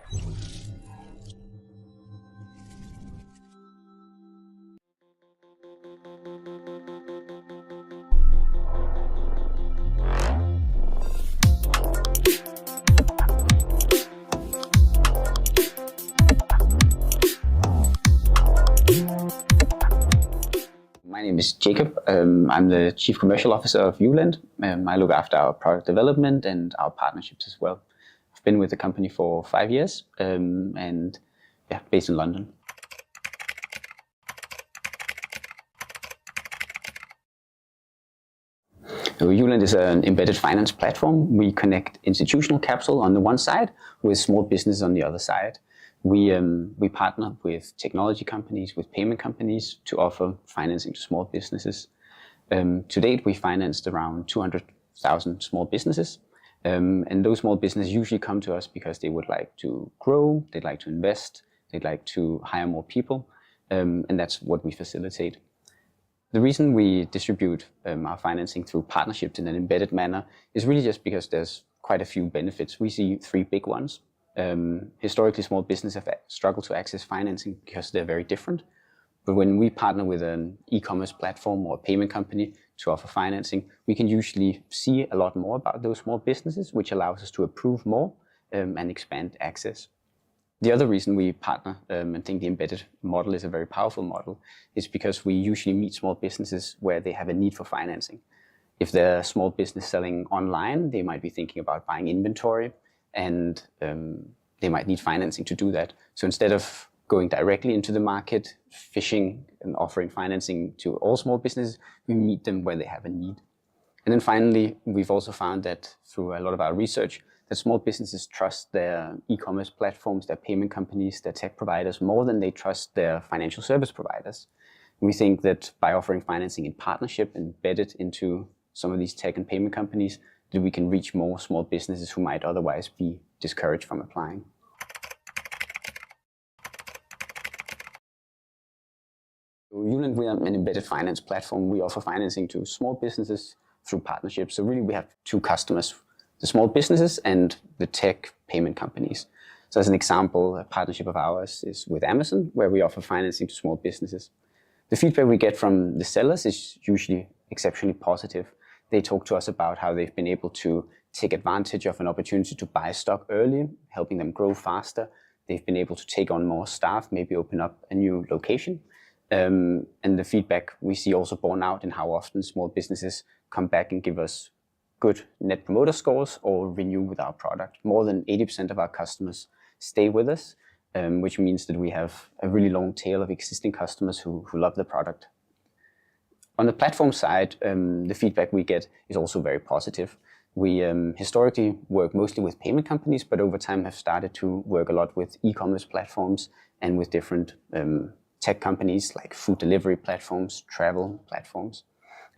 My name is Jakob. I'm the Chief Commercial Officer of YouLend's. I look after our product development and our partnerships as well. I've been with the company for 5 years and based in London. YouLend is an embedded finance platform. We connect institutional capital on the one side with small business on the other side. We partner with technology companies, with payment companies to offer financing to small businesses. To date, we financed around 200,000 small businesses. And those small businesses usually come to us because they would like to grow, they'd like to invest, they'd like to hire more people. And that's what we facilitate. The reason we distribute our financing through partnerships in an embedded manner is really just because there's quite a few benefits. We see 3 big ones. Historically, small businesses have struggled to access financing because they're very different. But when we partner with an e-commerce platform or a payment company to offer financing, we can usually see a lot more about those small businesses, which allows us to approve more and expand access. The other reason we partner and think the embedded model is a very powerful model is because we usually meet small businesses where they have a need for financing. If they're a small business selling online, they might be thinking about buying inventory, and they might need financing to do that. So instead of going directly into the market, fishing and offering financing to all small businesses, we meet them where they have a need. And then finally, we've also found that through a lot of our research, that small businesses trust their e-commerce platforms, their payment companies, their tech providers more than they trust their financial service providers. We think that by offering financing in partnership embedded into some of these tech and payment companies, that we can reach more small businesses who might otherwise be discouraged from applying. YouLend, we are an embedded finance platform. We offer financing to small businesses through partnerships. So really we have 2 customers, the small businesses and the tech payment companies. So as an example, a partnership of ours is with Amazon, where we offer financing to small businesses. The feedback we get from the sellers is usually exceptionally positive. They talk to us about how they've been able to take advantage of an opportunity to buy stock early, helping them grow faster. They've been able to take on more staff, maybe open up a new location. And the feedback we see also borne out in how often small businesses come back and give us good net promoter scores or renew with our product. More than 80% of our customers stay with us, which means that we have a really long tail of existing customers who love the product. On the platform side, the feedback we get is also very positive. We historically work mostly with payment companies, but over time have started to work a lot with e-commerce platforms and with different tech companies like food delivery platforms, travel platforms.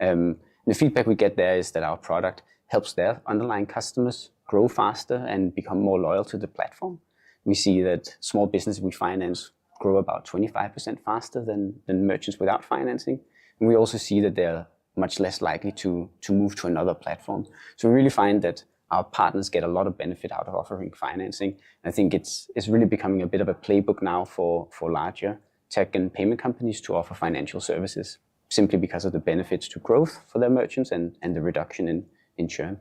The feedback we get there is that our product helps their underlying customers grow faster and become more loyal to the platform. We see that small businesses we finance grow about 25% faster than merchants without financing. And we also see that they're much less likely to move to another platform. So we really find that our partners get a lot of benefit out of offering financing. I think it's really becoming a bit of a playbook now for larger tech and payment companies to offer financial services, simply because of the benefits to growth for their merchants and the reduction in churn.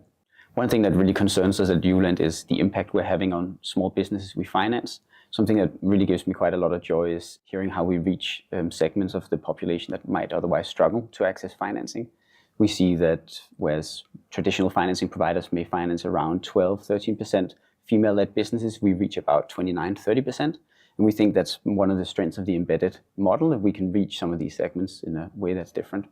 One thing that really concerns us at YouLend is the impact we're having on small businesses we finance. Something that really gives me quite a lot of joy is hearing how we reach segments of the population that might otherwise struggle to access financing. We see that whereas traditional financing providers may finance around 12-13% female-led businesses, we reach about 29-30%. And we think that's one of the strengths of the embedded model, that we can reach some of these segments in a way that's different.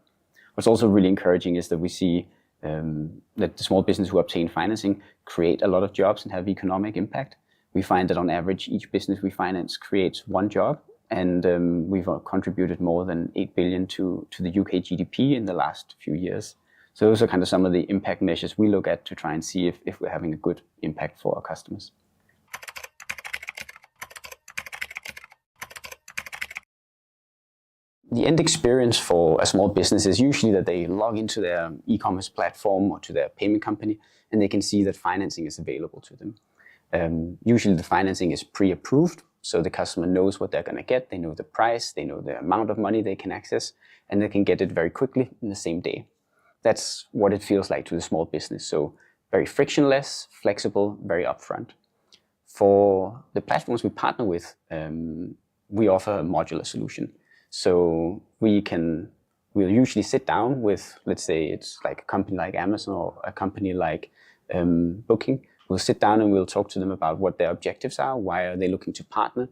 What's also really encouraging is that we see that the small businesses who obtain financing create a lot of jobs and have economic impact. We find that on average, each business we finance creates 1 job, and we've contributed more than 8 billion to the UK GDP in the last few years. So those are kind of some of the impact measures we look at to try and see if we're having a good impact for our customers. The end experience for a small business is usually that they log into their e-commerce platform or to their payment company, and they can see that financing is available to them. Usually the financing is pre-approved, so the customer knows what they're going to get, they know the price, they know the amount of money they can access, and they can get it very quickly in the same day. That's what it feels like to the small business. So very frictionless, flexible, very upfront. For the platforms we partner with, we offer a modular solution. So we'll usually sit down with, let's say it's like a company like Amazon or a company like Booking. We'll sit down and we'll talk to them about what their objectives are, why are they looking to partner.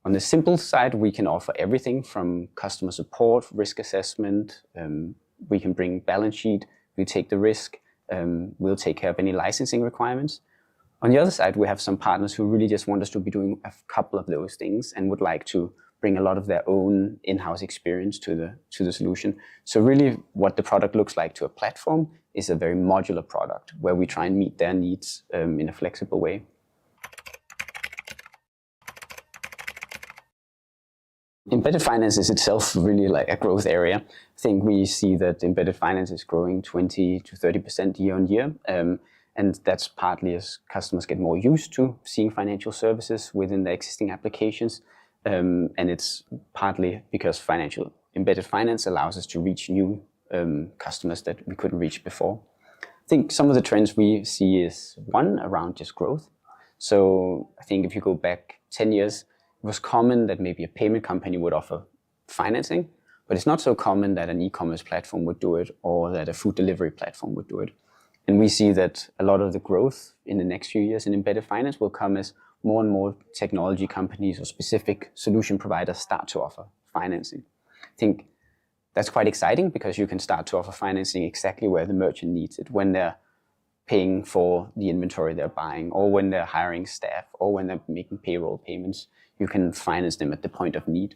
On the simple side, we can offer everything from customer support, risk assessment, we can bring balance sheet, we take the risk, we'll take care of any licensing requirements. On the other side, we have some partners who really just want us to be doing a couple of those things and would like to bring a lot of their own in-house experience to the solution. So really what the product looks like to a platform is a very modular product where we try and meet their needs in a flexible way. Embedded finance is itself really like a growth area. I think we see that embedded finance is growing 20 to 30% year on year. And that's partly as customers get more used to seeing financial services within their existing applications. And it's partly because embedded finance allows us to reach new customers that we couldn't reach before. I think some of the trends we see is one around just growth. So I think if you go back 10 years, it was common that maybe a payment company would offer financing, but it's not so common that an e-commerce platform would do it or that a food delivery platform would do it. And we see that a lot of the growth in the next few years in embedded finance will come as more and more technology companies or specific solution providers start to offer financing. I think that's quite exciting because you can start to offer financing exactly where the merchant needs it, when they're paying for the inventory they're buying, or when they're hiring staff, or when they're making payroll payments. You can finance them at the point of need.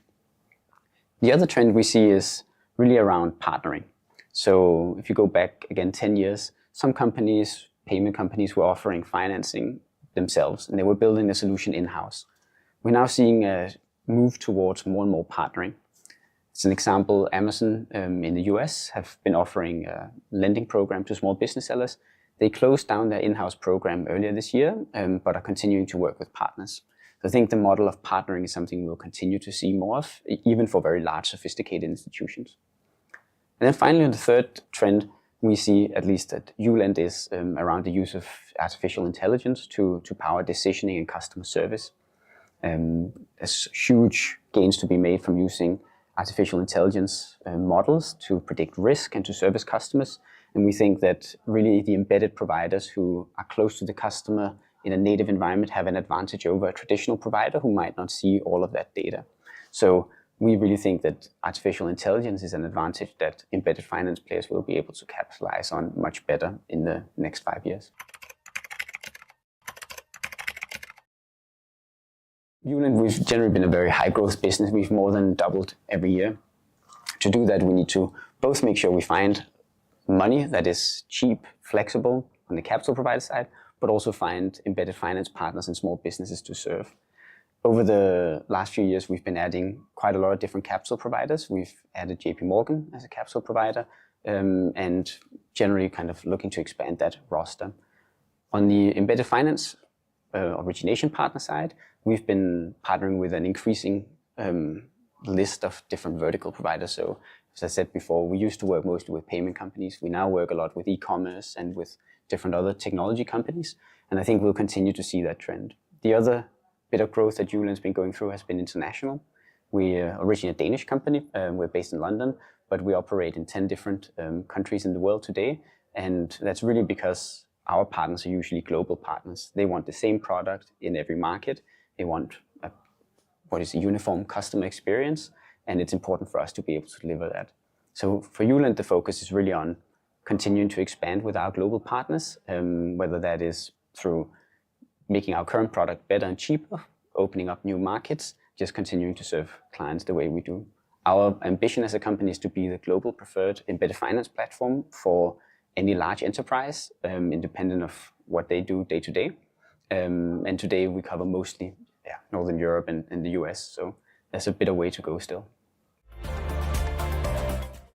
The other trend we see is really around partnering. So if you go back again 10 years, some companies, payment companies, were offering financing themselves and they were building the solution in-house. We're now seeing a move towards more and more partnering. As an example, Amazon in the US have been offering a lending program to small business sellers. They closed down their in-house program earlier this year, but are continuing to work with partners. So I think the model of partnering is something we'll continue to see more of, even for very large, sophisticated institutions. And then finally, the third trend we see, at least at YouLend, is around the use of artificial intelligence to power decisioning and customer service. There's huge gains to be made from using artificial intelligence models to predict risk and to service customers. And we think that really the embedded providers who are close to the customer in a native environment have an advantage over a traditional provider who might not see all of that data. So we really think that artificial intelligence is an advantage that embedded finance players will be able to capitalize on much better in the next 5 years. YouLend, we've generally been a very high growth business. We've more than doubled every year. To do that, we need to both make sure we find money that is cheap, flexible on the capital provider side, but also find embedded finance partners and small businesses to serve. Over the last few years, we've been adding quite a lot of different capital providers. We've added JP as a capital provider, and generally kind of looking to expand that roster. On the embedded finance origination partner side, we've been partnering with an increasing list of different vertical providers. So as I said before, we used to work mostly with payment companies. We now work a lot with e-commerce and with different other technology companies. And I think we'll continue to see that trend. The other bit of growth that YouLend's been going through has been international. We are originally a Danish company. We're based in London, but we operate in 10 different countries in the world today. And that's really because our partners are usually global partners. They want the same product in every market. They want what is a uniform customer experience, and it's important for us to be able to deliver that. So for YouLend, the focus is really on continuing to expand with our global partners, whether that is through making our current product better and cheaper, opening up new markets, just continuing to serve clients the way we do. Our ambition as a company is to be the global preferred embedded finance platform for any large enterprise, independent of what they do day to day. And today we cover mostly Northern Europe and the US, so there's a bit of way to go still.